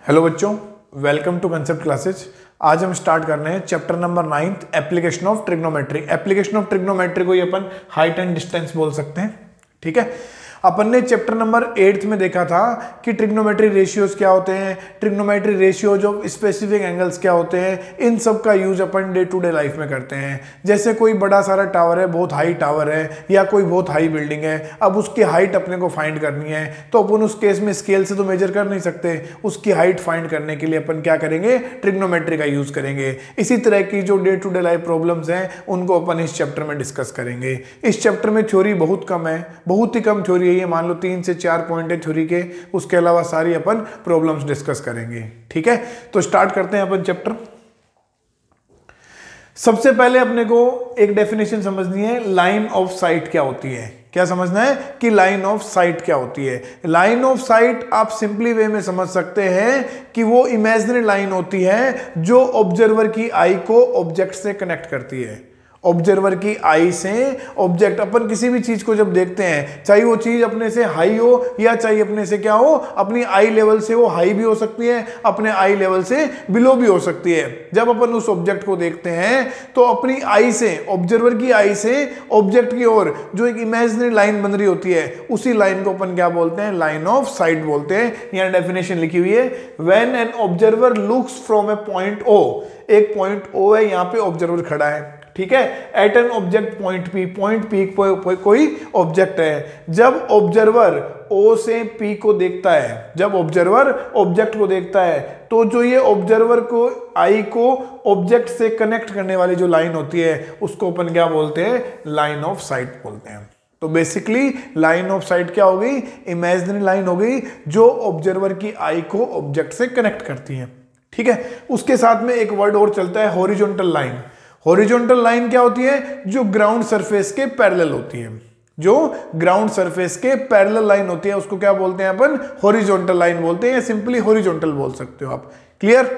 Hello बच्चों, welcome to concept classes. आज हम स्टार्ट कर रहे हैं chapter number 9 application of trigonometry. Application of trigonometry को ये अपन हाइट एंड डिस्टेंस बोल सकते हैं। ठीक है, अपन ने चैप्टर नंबर 8 में देखा था कि ट्रिग्नोमेट्री रेशियोज क्या होते हैं, trigonometry ratios of specific angles क्या होते हैं। इन सब का यूज अपन डे टू डे लाइफ में करते हैं। जैसे कोई बड़ा सारा टावर है, बहुत हाई टावर है, या कोई बहुत हाई बिल्डिंग है, अब उसकी हाइट अपने को फाइंड करनी है, तो अपन उस केस में स्केल से तो मेजर कर नहीं सकते। उसकी हाइट फाइंड करने के लिए अपन क्या करेंगे, ट्रिग्नोमेट्री का यूज करेंगे। इसी तरह की जो day to day life problems हैं उनको अपन इस चैप्टर में डिस्कस करेंगे। इस चैप्टर में थ्योरी बहुत कम है, बहुत ही कम थ्योरी है। ये मान लो 3 से 4 पॉइंट है थ्योरी के, उसके अलावा सारी अपन प्रॉब्लम्स डिस्कस करेंगे। ठीक है, तो स्टार्ट करते हैं अपन चैप्टर। सबसे पहले अपने को एक डेफिनेशन समझनी है, लाइन ऑफ साइट क्या होती है। क्या समझना है कि लाइन ऑफ साइट क्या होती है। लाइन ऑफ साइट आप सिंपली वे में समझ सकते हैं कि वो इमेजिनरी लाइन होती है जो ऑब्जर्वर की आई को ऑब्जेक्ट से कनेक्ट करती है। ऑब्जर्वर की आई से ऑब्जेक्ट, अपन किसी भी चीज को जब देखते हैं, चाहे वो चीज अपने से हाई हो या चाहे अपने से क्या हो, अपनी आई लेवल से वो हाई भी हो सकती है, अपने आई लेवल से बिलो भी हो सकती है। जब अपन उस ऑब्जेक्ट को देखते हैं तो अपनी आई से, ऑब्जर्वर की आई से ऑब्जेक्ट की ओर जो एक इमेजिनरी लाइन बन रही होती है, उसी लाइन को अपन क्या बोलते हैं, लाइन ऑफ साइट बोलते हैं। यहाँ डेफिनेशन लिखी हुई है, when an observer looks from a point O, एक पॉइंट ओ है, यहाँ पे ऑब्जर्वर खड़ा है। ठीक है, at an object point P, point P कोई ऑब्जेक्ट है। जब ऑब्जर्वर ओ से पी को देखता है, जब ऑब्जर्वर ऑब्जेक्ट को देखता है, तो जो ये ऑब्जर्वर को आई को ऑब्जेक्ट से कनेक्ट करने वाली जो लाइन होती है उसको अपन क्या बोलते हैं, लाइन ऑफ साइट बोलते हैं। तो बेसिकली लाइन ऑफ साइट क्या हो गई, इमेजिनरी लाइन हो गई जो ऑब्जर्वर की आई को ऑब्जेक्ट से कनेक्ट करती है। ठीक है, उसके साथ में एक वर्ड और चलता है, हॉरिजॉन्टल लाइन। हॉरिजॉन्टल लाइन क्या होती है, जो ग्राउंड सरफेस के पैरेलल होती है। जो ग्राउंड सरफेस के पैरेलल लाइन होती है उसको क्या बोलते हैं अपन, हॉरिजॉन्टल लाइन बोलते हैं, या सिंपली हॉरिजॉन्टल बोल सकते हो आप। क्लियर।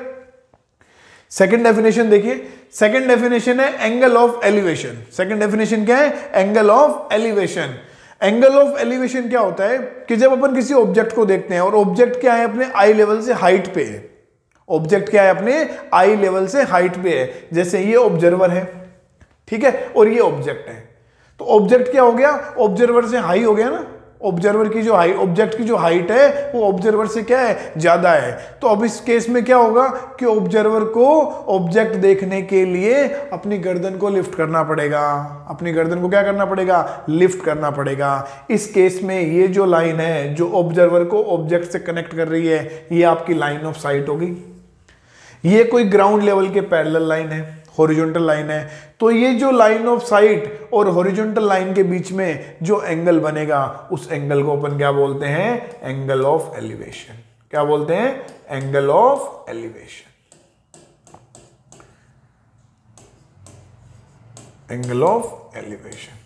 सेकंड डेफिनेशन देखिए, सेकंड डेफिनेशन है angle of elevation. Second definition क्या है, angle of elevation. Angle of elevation क्या होता है कि जब अपन किसी ऑब्जेक्ट को देखते हैं और ऑब्जेक्ट क्या है, अपने आई लेवल से हाइट पे है। ऑब्जेक्ट क्या है, अपने आई लेवल से हाइट पे है। जैसे ये ऑब्जर्वर है, ठीक है, और ये ऑब्जेक्ट है, तो ऑब्जेक्ट क्या हो गया, ऑब्जर्वर से हाई हो गया ना। ऑब्जर्वर की जो हाइट, ऑब्जेक्ट की जो हाइट है वो ऑब्जर्वर से क्या है, ज्यादा है। तो अब इस केस में क्या होगा कि ऑब्जर्वर को ऑब्जेक्ट देखने के लिए अपनी गर्दन को लिफ्ट करना पड़ेगा। अपनी गर्दन को क्या करना पड़ेगा, लिफ्ट करना पड़ेगा। इस केस में ये जो लाइन है जो ऑब्जर्वर को ऑब्जेक्ट से कनेक्ट कर रही है, ये आपकी लाइन ऑफ साइट होगी। ये कोई ग्राउंड लेवल के पैरेलल लाइन है, हॉरिजॉन्टल लाइन है। तो ये जो लाइन ऑफ साइट और हॉरिजॉन्टल लाइन के बीच में जो एंगल बनेगा, उस एंगल को अपन क्या बोलते हैं, एंगल ऑफ एलिवेशन। क्या बोलते हैं, angle of elevation. Angle of elevation.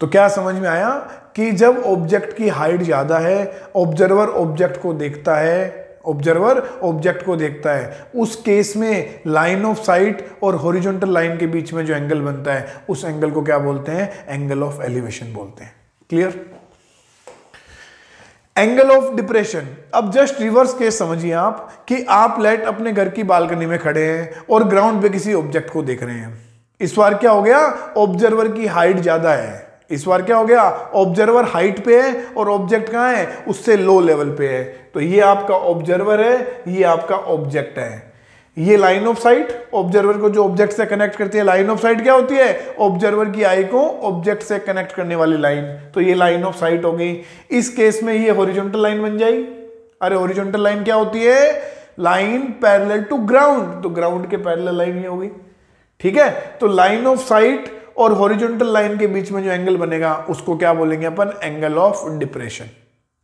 तो क्या समझ में आया कि जब ऑब्जेक्ट की हाइट ज्यादा है, ऑब्जर्वर ऑब्जेक्ट को देखता है, ऑब्जर्वर ऑब्जेक्ट को देखता है, उस केस में लाइन ऑफ साइट और हॉरिजॉन्टल लाइन के बीच में जो एंगल बनता है, उस एंगल को क्या बोलते हैं, एंगल ऑफ एलिवेशन बोलते हैं। क्लियर। Angle of depression. अब जस्ट रिवर्स केस समझिए आप कि आप लेट अपने घर की बालकनी में खड़े हैं और ग्राउंड पे किसी ऑब्जेक्ट को देख रहे हैं। इस बार क्या हो गया, ऑब्जर्वर की हाइट ज्यादा है। इस बार क्या हो गया, ऑब्जर्वर हाइट पे है और ऑब्जेक्ट कहां है, उससे लो लेवल पे है। तो ये आपका ऑब्जर्वर है, ये आपका ऑब्जेक्ट है। ये लाइन ऑफ साइट, ऑब्जर्वर को जो ऑब्जेक्ट से कनेक्ट करती है। लाइन ऑफ साइट क्या होती है, ऑब्जर्वर की आई को ऑब्जेक्ट से कनेक्ट करने वाली लाइन। तो ये लाइन ऑफ साइट हो गई। इस केस में ये हॉरिजॉन्टल लाइन बन जाएगी। अरे हॉरिजॉन्टल लाइन क्या होती है, लाइन पैरेलल टू ग्राउंड। तो ग्राउंड के पैरेलल लाइन ये होगी। ठीक है, तो लाइन ऑफ साइट और हॉरिजॉन्टल लाइन के बीच में जो एंगल बनेगा उसको क्या बोलेंगे अपन, एंगल ऑफ डिप्रेशन।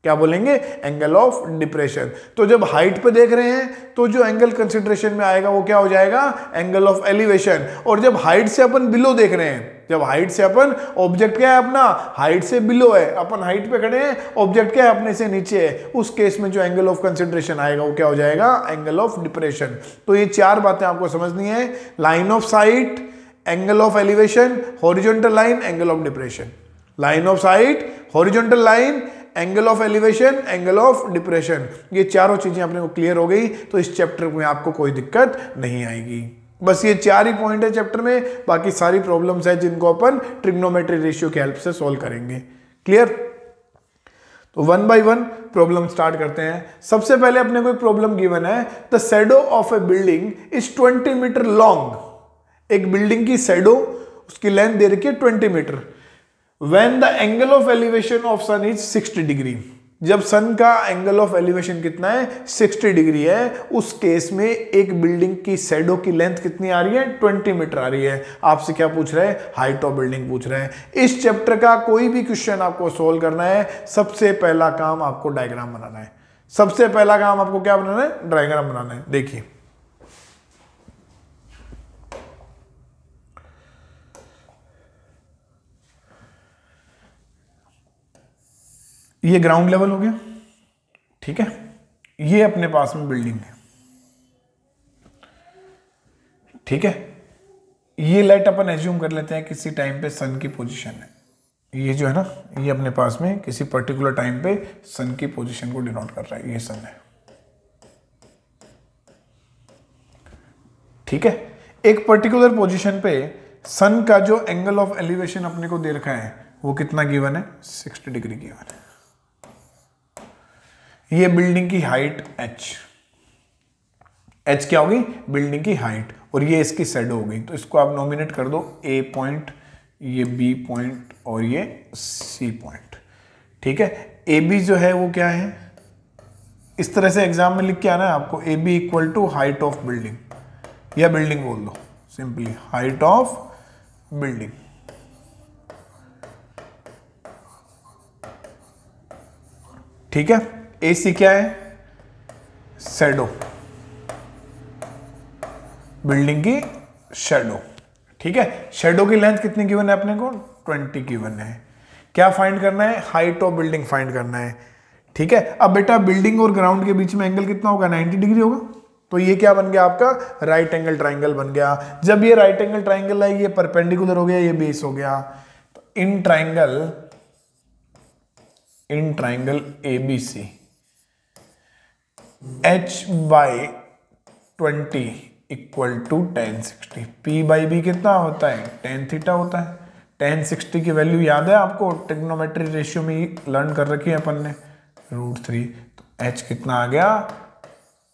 क्या बोलेंगे, एंगल ऑफ डिप्रेशन। तो जब हाइट पे देख रहे हैं तो जो एंगल कंसिडरेशन में आएगा वो क्या हो जाएगा, एंगल ऑफ एलिवेशन। और जब हाइट से अपन बिलो देख रहे हैं, जब हाइट से अपन, ऑब्जेक्ट क्या है अपना, हाइट से बिलो है, अपन हाइट पे खड़े हैं, ऑब्जेक्ट क्या है, अपने से नीचे है, उस केस में जो एंगल ऑफ कंसिडरेशन आएगा वो क्या हो जाएगा, एंगल ऑफ डिप्रेशन। तो ये 4 बातें आपको समझनी है, line of site, angle of elevation, horizontal line, angle of depression. Line of site, horizontal line, angle of elevation, angle of depression, ये चारों चीजें अपने को क्लियर हो गई तो इस चैप्टर में आपको कोई दिक्कत नहीं आएगी। बस ये 4 ही पॉइंट है चैप्टर में, बाकी सारी प्रॉब्लम्स है जिनको अपन ट्रिग्नोमेट्री रेशियो की हेल्प से सॉल्व करेंगे। क्लियर? तो 1 बाय 1 प्रॉब्लम स्टार्ट करते हैं। सबसे पहले अपने को एक प्रॉब्लम गिवन है, the shadow of a building is 20 metre long. एक बिल्डिंग की शैडो, उसकी लेंथ दे रखी है 20 metre. When the angle of elevation of sun is 60 degree, जब सन का एंगल ऑफ एलिवेशन कितना है 60 डिग्री है, उस केस में एक बिल्डिंग की शैडो की लेंथ कितनी आ रही है 20 मीटर आ रही है। आपसे क्या पूछ रहे हैं? हाइट ऑफ बिल्डिंग पूछ रहे हैं। इस चैप्टर का कोई भी क्वेश्चन आपको सोल्व करना है, सबसे पहला काम आपको डायग्राम बनाना है। सबसे पहला काम आपको क्या बनाना है? डायग्राम बनाना है। देखिए ये ग्राउंड लेवल हो गया, ठीक है। ये अपने पास में बिल्डिंग है, ठीक है। ये लाइट अपन एज्यूम कर लेते हैं किसी टाइम पे सन की पोजीशन है। ये जो है ना, ये अपने पास में किसी पर्टिकुलर टाइम पे सन की पोजीशन को डिनोट कर रहा है। ये सन है, ठीक है। एक पर्टिकुलर पोजीशन पे सन का जो एंगल ऑफ एलिवेशन अपने को दे रखा है वो कितना गिवन है? 60 डिग्री गिवन है। ये बिल्डिंग की हाइट h क्या होगी? बिल्डिंग की हाइट, और ये इसकी शैडो हो गई। तो इसको आप नॉमिनेट कर दो A पॉइंट, ये B पॉइंट और ये C पॉइंट, ठीक है। AB जो है वो क्या है? इस तरह से एग्जाम में लिख के आना है आपको, AB equal to height of building, या बिल्डिंग बोल दो सिंपली, हाइट ऑफ बिल्डिंग, ठीक है। AC क्या है? शैडो, बिल्डिंग की शैडो, ठीक है। शैडो की लेंथ कितनी गिवन है अपने को? 20 गिवन है। क्या फाइंड करना है? हाइट ऑफ बिल्डिंग फाइंड करना है, ठीक है। अब बेटा बिल्डिंग और ग्राउंड के बीच में एंगल कितना होगा? 90 डिग्री होगा। तो ये क्या बन गया आपका? राइट एंगल ट्राइंगल बन गया। जब ये राइट एंगल ट्राइंगल है, ये परपेंडिकुलर हो गया, ये बेस हो गया। तो in triangle ABC H by 20 equal to tan 60, P by B कितना होता है? tan थीटा होता है। tan 60 की वैल्यू याद है आपको? ट्रिग्नोमेट्री रेशियो में लर्न कर रखी है अपन ने, √3। तो H कितना आ गया?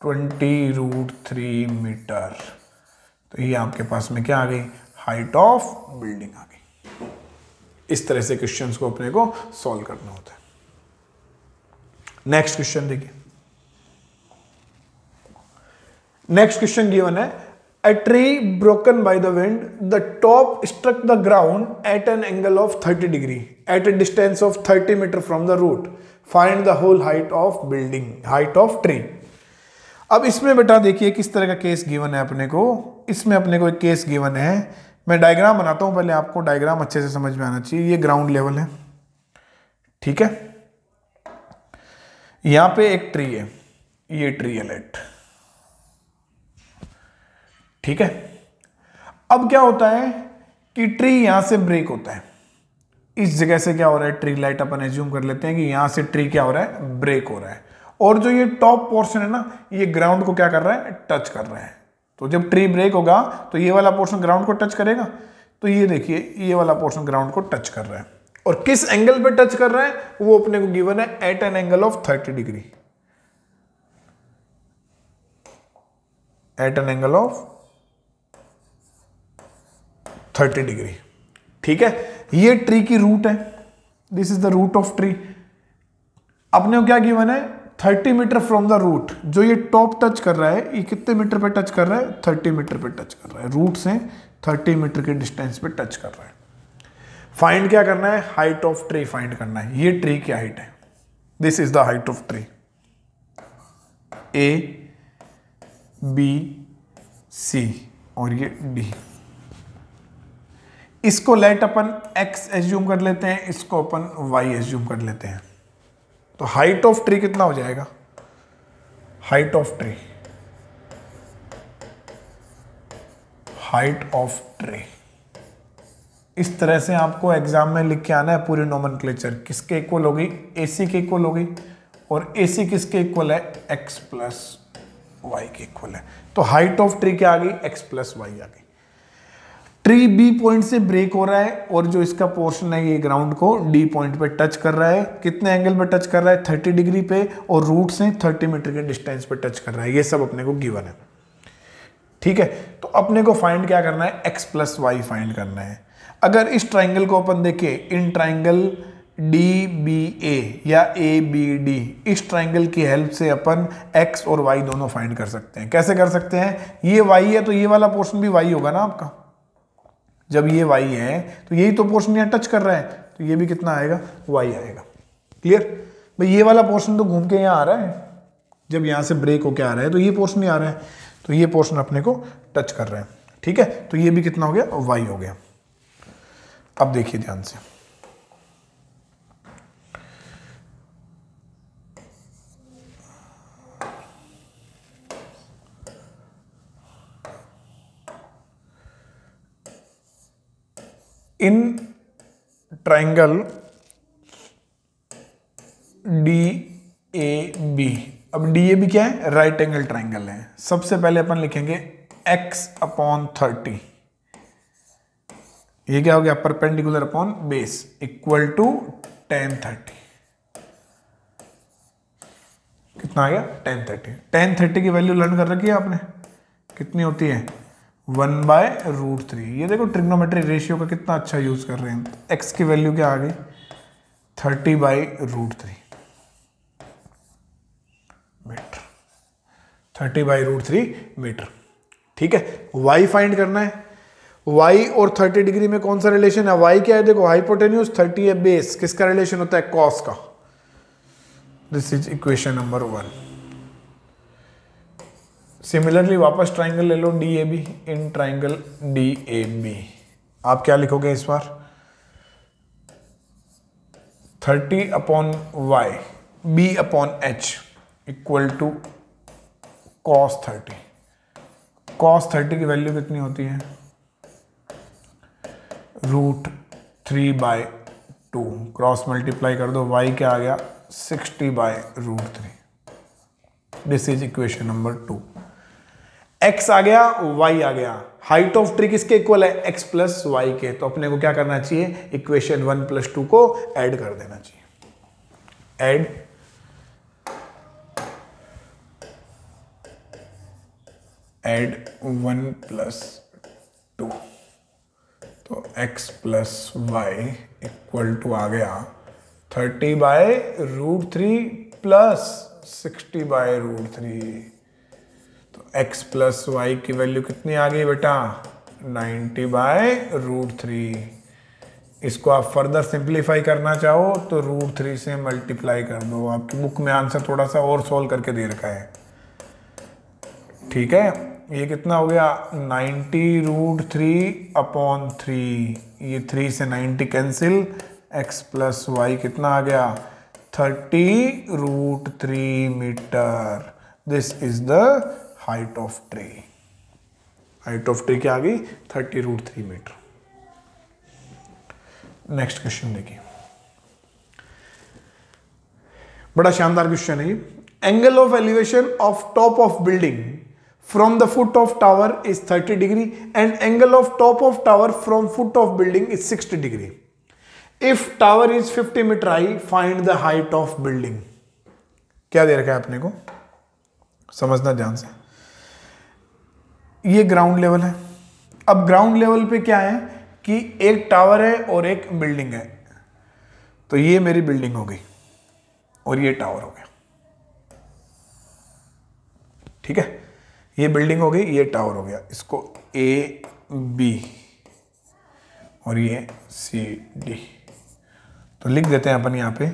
20√3 मीटर। तो ये आपके पास में क्या आ गई? हाइट ऑफ बिल्डिंग आ गई। इस तरह से क्वेश्चंस को अपने को सॉल्व करना होता है। नेक्स्ट क्वेश्चन देखिए। नेक्स्ट क्वेश्चन गिवन है, a tree broken by the wind, the top struck the ground at an angle of 30 degree at a distance of 30 meter from the root. Find the whole height of building, height of tree. अब इसमें बेटा देखिए किस तरह का case given है अपने को। इसमें अपने को एक केस गिवन है, मैं डायग्राम बनाता हूं, पहले आपको डायग्राम अच्छे से समझ में आना चाहिए। ये ग्राउंड लेवल है, ठीक है। यहां पे एक ट्री है, ये ट्री है लेट, ठीक है। अब क्या होता है कि ट्री यहां से ब्रेक होता है। इस जगह से क्या हो रहा है? ट्री लाइट अपन एज्यूम कर लेते हैं कि यहां से ट्री क्या हो रहा है? ब्रेक हो रहा है। और जो ये टॉप पोर्शन है ना, ये ग्राउंड को क्या कर रहा है? टच कर रहा है। तो जब ट्री ब्रेक होगा तो ये वाला पोर्शन ग्राउंड को टच करेगा। तो ये देखिए, ये वाला पोर्शन ग्राउंड को टच कर रहा है। और किस एंगल पे टच कर रहा है वो अपने को गिवन है, at an angle of 30 degree, at an angle of 30 degree, ठीक है। ये ट्री की रूट है, this is the root of tree. अपने को क्या गिवन है? 30 मीटर फ्रॉम द रूट। जो ये टॉप टच कर रहा है, ये कितने मीटर पे टच कर रहा है? 30 मीटर पे टच कर रहा है। रूट से 30 मीटर के डिस्टेंस पे टच कर रहा है। फाइंड क्या करना है? हाइट ऑफ ट्री फाइंड करना है। ये ट्री की हाइट है, this is the height of tree, A B C और ये D। इसको लेट अपन x एज्यूम कर लेते हैं, इसको अपन y एज्यूम कर लेते हैं। तो हाइट ऑफ ट्री कितना हो जाएगा? Height of tree, height of tree इस तरह से आपको एग्जाम में लिख के आना है पूरी नोमेनक्लेचर किसके इक्वल होगी, AC के इक्वल होगी, और AC किसके इक्वल है, x प्लस वाई के इक्वल है। तो हाइट ऑफ ट्री क्या आ गई, x प्लस वाई आ गई। ट्री B पॉइंट से ब्रेक हो रहा है और जो इसका पोर्शन है ये ग्राउंड को D पॉइंट पे टच कर रहा है। कितने एंगल पे टच कर रहा है, 30 डिग्री पे, और रूट से 30 मीटर के डिस्टेंस पे टच कर रहा है। ये सब अपने को गिवन है, ठीक है। तो अपने को फाइंड क्या करना है, x प्लस वाई फाइंड करना है। अगर इस ट्राइंगल को अपन देखें, इन ट्राइंगल DBA या ABD, इस ट्राइंगल की हेल्प से अपन x और y दोनों फाइंड कर सकते हैं। कैसे कर सकते हैं, ये y है तो ये वाला पोर्शन भी y होगा ना आपका। जब ये y है तो यही तो पोर्शन यहाँ टच कर रहा है, तो ये भी कितना आएगा, y आएगा। क्लियर भाई, ये वाला पोर्शन तो घूम के यहाँ आ रहा है, जब यहाँ से ब्रेक होके आ रहा है तो ये पोर्शन ही आ रहा है, तो ये पोर्शन अपने को टच कर रहा है, ठीक है। तो ये भी कितना हो गया, y हो गया। अब देखिए ध्यान से, इन ट्राइंगल DAB, अब DAB क्या है, राइट एंगल ट्राइंगल है। सबसे पहले अपन लिखेंगे x अपॉन 30, ये क्या हो गया, perpendicular upon base equal to tan 30। कितना आ गया, tan 30। tan 30 की वैल्यू लर्न कर रखी है आपने, कितनी होती है, 1/√3। ये देखो ट्रिग्नोमेट्रिक रेशियो का कितना अच्छा यूज कर रहे हैं। x की वैल्यू क्या आ गई, 30/√3 मीटर, 30/√3 मीटर, ठीक है। y फाइंड करना है। y और 30 डिग्री में कौन सा रिलेशन है, y क्या है, देखो हाइपोटेन्यूज, 30 है बेस, किसका रिलेशन होता है, cos का। This is equation number 1। Similarly वापस ट्राइंगल ले लो DAB, इन ट्राइंगल DAB आप क्या लिखोगे इस बार, 30 upon y B upon H equal to cos 30। cos 30 की वैल्यू कितनी होती है, √3/2, क्रॉस मल्टीप्लाई कर दो, y क्या आ गया, 60/√3। This is equation number 2। x आ गया, y आ गया। हाइट ऑफ ट्री किसके इक्वल है, x प्लस वाई के। तो अपने को क्या करना चाहिए, इक्वेशन 1 + 2 को ऐड कर देना चाहिए। ऐड 1 + 2, तो x plus Y equal to आ गया 30/√3 प्लस 60/√3। तो x प्लस वाई की वैल्यू कितनी आ गई बेटा, 90/√3। इसको आप फर्दर सिंप्लीफाई करना चाहो तो √3 से मल्टीप्लाई कर दो। आपकी बुक में आंसर थोड़ा सा और सोल्व करके दे रखा है, ठीक है। ये कितना हो गया, 90√3/3। ये 3 से 90 कैंसिल, x प्लस वाई कितना आ गया, 30√3 metre. This is the height of tree. Height of tree क्या आ गई, 30√3 मीटर। नेक्स्ट क्वेश्चन देखिए, बड़ा शानदार क्वेश्चन है। Angle of elevation of top of building from the foot of tower is 30 degree and angle of top of tower from foot of building is 60 degree. If tower is 50 meter high, find the height of building. क्या दे रखा है अपने को, समझना ध्यान से। ये ground level है। अब ग्राउंड लेवल पे क्या है कि एक टावर है और एक बिल्डिंग है। तो ये मेरी बिल्डिंग हो गई और ये टावर हो गया, ठीक है। ये बिल्डिंग हो गई, ये टावर हो गया। इसको AB और ये CD तो लिख देते हैं अपन यहाँ पे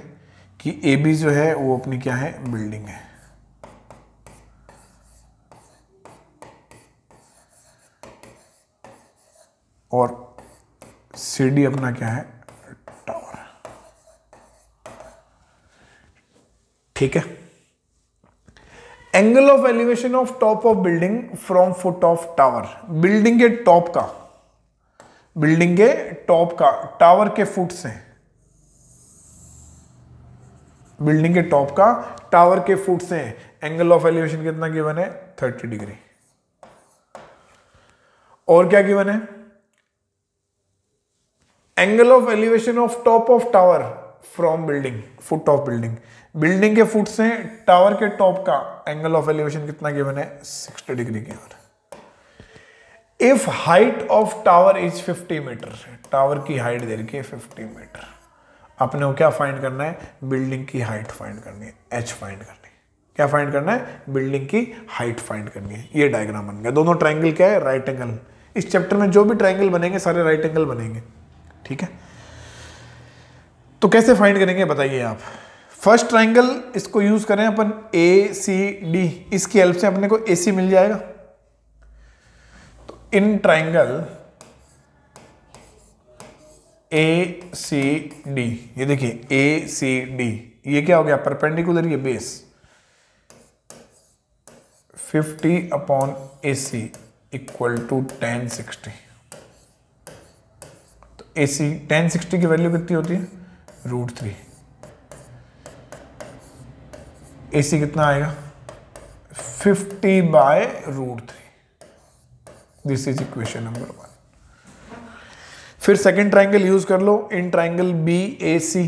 कि AB जो है वो अपनी क्या है, बिल्डिंग है। और CD अपना क्या है, टावर, ठीक है। Angle of elevation of top of building from foot of tower, building के टॉप का बिल्डिंग के टॉप का, टावर के फुट से, बिल्डिंग के टॉप का टावर के फुट से एंगल ऑफ एलिवेशन कितना गिवन है? 30 डिग्री। और क्या गिवन है? Angle of elevation of top of tower from building, foot of building, building के फुट से टावर के टॉप का एंगल ऑफ एलिवेशन कितना गिवन है? 60 डिग्री गिवन है। If height of tower is 50 metre, tower की हाइट दे रखी है 50 मीटर, अपने को क्या फाइंड करना है? बिल्डिंग की हाइट फाइंड करनी है, एच फाइंड करनी है। क्या फाइंड करना है? बिल्डिंग की हाइट फाइंड करनी है। ये डायग्राम बन गया। दोनों ट्रायंगल क्या है? Right angle. इस चैप्टर में जो भी ट्रायंगल बनेंगे सारे राइट एंगल बनेंगे, ठीक है। तो कैसे फाइंड करेंगे बताइए आप। फर्स्ट ट्रायंगल इसको यूज करें अपन, ए सी डी, इसकी हेल्प से अपने को ए सी मिल जाएगा। तो in triangle A C D, ये देखिए ए सी डी, ये क्या हो गया? परपेंडिकुलर, ये base 50 upon A C equal to 1060। तो ए सी 1060 की वैल्यू कितनी होती है? √3। ए सी कितना आएगा? 50/√3। This is equation number 1। फिर सेकंड ट्रायंगल यूज कर लो, in triangle B A C,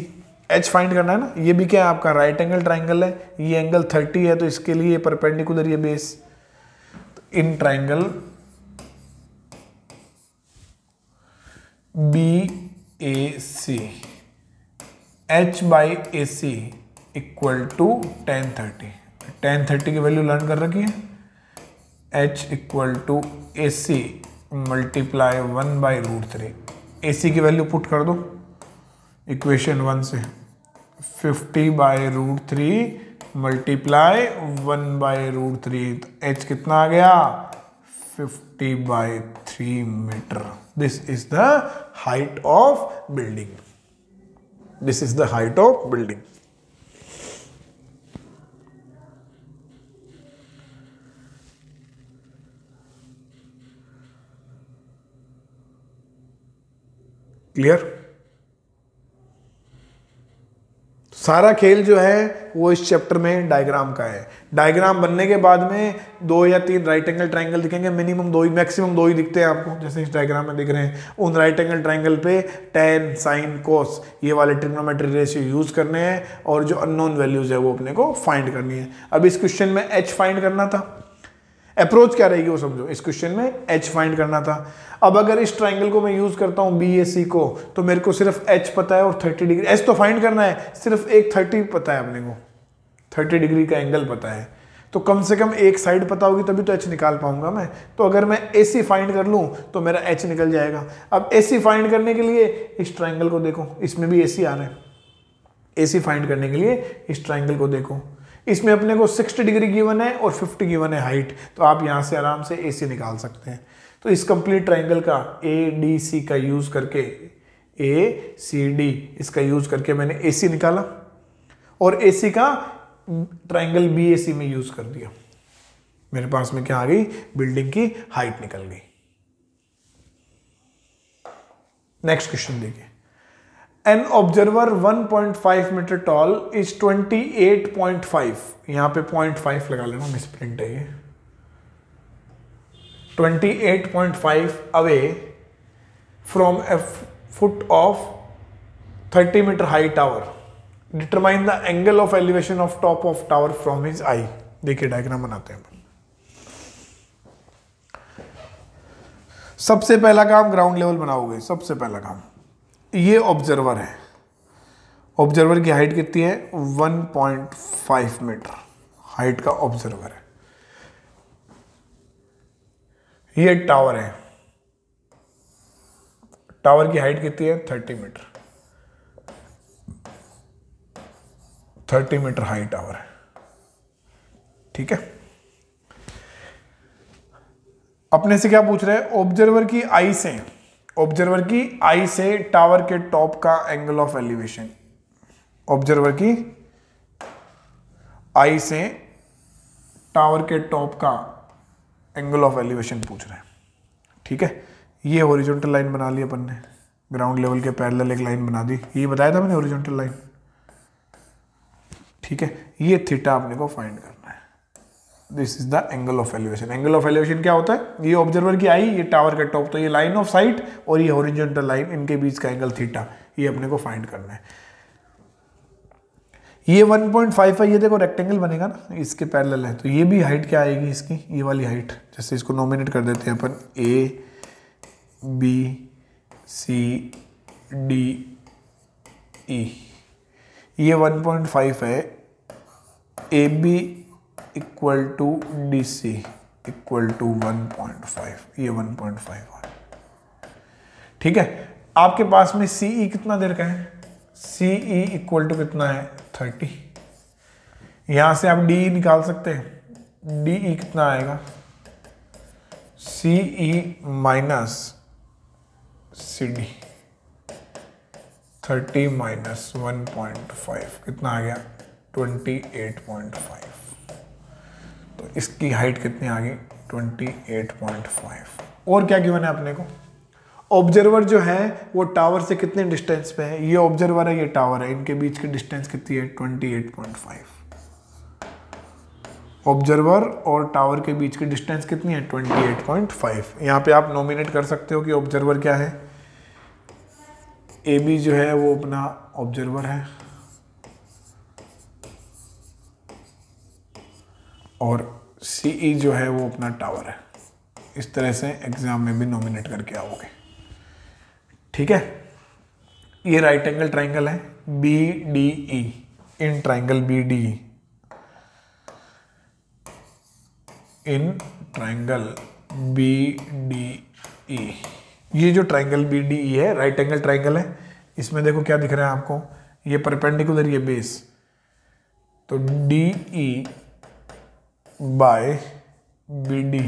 H find करना है ना। ये भी क्या है? आपका राइट एंगल ट्रायंगल है, ये एंगल 30 है, तो इसके लिए परपेंडिकुलर ये बेस। तो in triangle B A C, H by A C equal to 1030। 1030 की वैल्यू लर्न कर रखी है, H equal to A C multiply 1/√3। A C की वैल्यू पुट कर दो इक्वेशन 1 से, 50/√3 मल्टीप्लाई 1/√3, तो एच कितना आ गया? 50/3 metre. This is the height of building. This is the height of building. Clear? सारा खेल जो है वो इस चैप्टर में डायग्राम का है। डायग्राम बनने के बाद में 2 या 3 राइट एंगल ट्रायंगल दिखेंगे, मिनिमम 2 ही, मैक्सिमम 2 ही दिखते हैं आपको, जैसे इस डायग्राम में दिख रहे हैं। उन राइट एंगल ट्रायंगल पे tan, sin, cos ये वाले ट्रिग्नोमेट्री रेशियो यूज करने हैं, और जो अननोन वैल्यूज है वो अपने को फाइंड करनी है। अब इस क्वेश्चन में h फाइंड करना था, अप्रोच क्या रहेगी वो समझो। इस क्वेश्चन में h फाइंड करना था। अब अगर इस ट्रायंगल को मैं यूज करता हूं BAC को, तो मेरे को सिर्फ h पता है और 30 डिग्री, h तो फाइंड करना है, सिर्फ एक 30 पता है अपने को, 30 डिग्री का एंगल पता है। तो कम से कम एक साइड पता होगी तभी तो h निकाल पाऊंगा मैं। तो अगर मैं AC फाइंड कर लूं तो मेरा h निकल जाएगा। अब AC फाइंड करने के लिए इस ट्रायंगल को देखो, इसमें भी AC आ रहा है। AC फाइंड करने के लिए इस ट्रायंगल को देखो, इसमें अपने को 60 डिग्री गिवन है और 50 गिवन है हाइट, तो आप यहां से आराम से AC निकाल सकते हैं। तो इस कंप्लीट ट्रायंगल का ADC का यूज करके, ACD इसका यूज करके मैंने AC निकाला, और AC का ट्रायंगल BAC में यूज कर दिया। मेरे पास में क्या आ गई? बिल्डिंग की हाइट निकल गई। नेक्स्ट क्वेश्चन देखिए। An observer 1.5 metre tall is 28.5, यहां पे 0.5 लगा लेना, मिसप्रिंट है ये, 28.5 away from a foot of 30 metre high tower, determine the angle of elevation of top of tower from his eye. देखिए डायग्राम बनाते हैं। सबसे पहला काम ग्राउंड लेवल बनाओगे, सबसे पहला काम। ये ऑब्जर्वर है, ऑब्जर्वर की हाइट कितनी है? 1.5 मीटर हाइट का ऑब्जर्वर है। ये टावर है, टावर की हाइट कितनी है? 30 मीटर, 30 मीटर हाइट टावर है, ठीक है। अपने से क्या पूछ रहे हैं? ऑब्जर्वर की आई से, ऑब्जर्वर की आई से टावर के टॉप का एंगल ऑफ एलिवेशन, ऑब्जर्वर की आई से टावर के टॉप का एंगल ऑफ एलिवेशन पूछ रहे हैं, ठीक है। ये हॉरिजॉन्टल लाइन बना ली अपन ने, ग्राउंड लेवल के पैरेलल एक लाइन बना दी, ये बताया था मैंने हॉरिजॉन्टल लाइन, ठीक है। ये थीटा आपने को फाइंड करना है। This is the angle of elevation. Angle of elevation क्या होता है, ये ऑब्जर्वर की आई, ये टावर का टॉप, तो ये लाइन ऑफ साइट और ये हॉरिजॉन्टल लाइन, इनके बीच का एंगल थीटा, ये अपने को फाइंड करना है। ये 1.5 है, ये देखो रेक्टेंगल बनेगा ना, इसके पैरेलल है, तो ये भी हाइट क्या आएगी इसकी, ये वाली हाइट, जैसे इसको नॉमिनेट कर देते हैं अपन A B C D E, ये 1.5 है, A B equal to D C equal to 1.5, ये 1.5 है, ठीक है। आपके पास में सी ई कितना देर का है, सी ई इक्वल टू कितना है 30, यहां से आप डी ई निकाल सकते हैं, डी ई कितना आएगा, सी E minus C D, 30 minus 1.5 कितना आ गया 28.5, तो इसकी हाइट कितनी आ गई 28.5। और क्या गिवन है अपने को, ऑब्जर्वर जो है वो टावर से कितने डिस्टेंस पे है, ये ऑब्जर्वर है ये टावर है, इनके बीच की डिस्टेंस कितनी है 28.5। ऑब्जर्वर और टावर के बीच की डिस्टेंस कितनी है 28.5। यहाँ पे आप नॉमिनेट कर सकते हो कि ऑब्जर्वर क्या है, ए बी जो है वो अपना ऑब्जर्वर है और सी ई जो है वो अपना टावर है। इस तरह से एग्जाम में भी नॉमिनेट करके आओगे, ठीक है। ये राइट एंगल ट्राइंगल है B D E, in triangle B D E, in triangle B D E, ये जो ट्राइंगल बी डी ई है राइट एंगल ट्राइंगल है, इसमें देखो क्या दिख रहा है आपको, ये परपेंडिकुलर ये बेस, तो D E by B D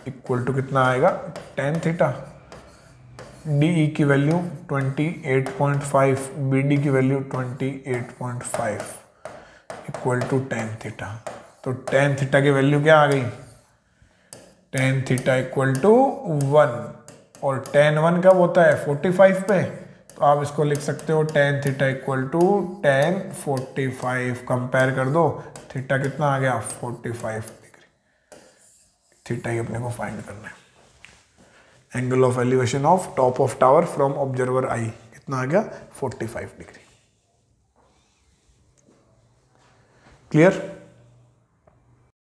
equal to कितना आएगा tan थीटा, डी ई की वैल्यू 28.5, बी डी की value 28.5 equal to tan theta. तो tan थीटा की वैल्यू क्या आ गई, tan थीटा इक्वल टू 1, और tan 1 कब होता है 45 पे, तो आप इसको लिख सकते हो tan theta equal to tan 45, compare कर दो, थीटा कितना आ गया 45 डिग्री, थीटा ही अपने को फाइंड करना है। Angle of elevation of top of tower from observer eye कितना आ गया 45 डिग्री। क्लियर।